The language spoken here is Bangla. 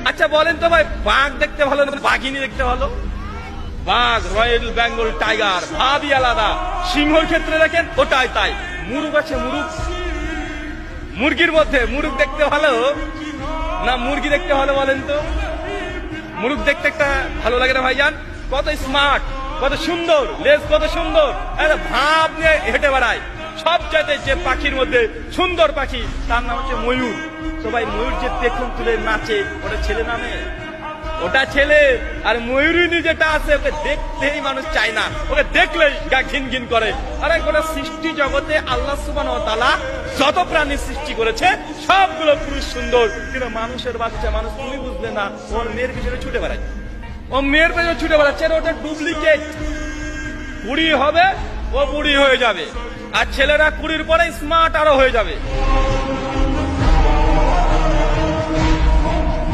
আচ্ছা বলেন তো ভাই, বাঘ দেখতে ভালো না বাঘিনী দেখতে ভালো? বাঘ, রয়্যাল বেঙ্গল টাইগার, ভাবই আলাদা। সিংহর ক্ষেত্রে দেখেন ওটাই তাই। মুরুগ আছে, মুরুগ, মুরগির মধ্যে মুরুগ দেখতে ভালো না মুরগি দেখতে ভালো বলেন তো? মুরুগ দেখতে একটা ভালো লাগে না ভাইজান? কত স্মার্ট, কত সুন্দর, লেজ কত সুন্দর, ভাব নিয়ে হেঁটে বেড়ায়। সবচাইতে যে পাখির মধ্যে সুন্দর পাখি তার নাম হচ্ছে ময়ূর। তো ভাই ময়ূর যে পেখম তুলে নাচে, ওটা ছেলে নামে? ওটা ছেলে। আর ময়ূরিনী যেটা আছে ওকে দেখতেই মানুষ চায় না, ওকে দেখলেই গা ঘিন ঘিন করে। আরে গোটা সৃষ্টি জগতে আল্লাহ সুবহানাহু ওয়া তাআলা যত প্রাণী সৃষ্টি করেছে সবগুলো পুরুষ সুন্দর, কিন্তু মানুষের বাচ্চা, মানুষ তুমি বুঝলে না, ওর মেয়ের পিছনে ছুটে বেড়ায়। ও মেয়ের পেছনে ছুটে বেড়াচ্ছে, ওটা ডুপ্লিকেট। কুড়ি হবে ও বুড়ি হয়ে যাবে, আর ছেলেরা কুড়ির পরে স্মার্ট আরো হয়ে যাবে।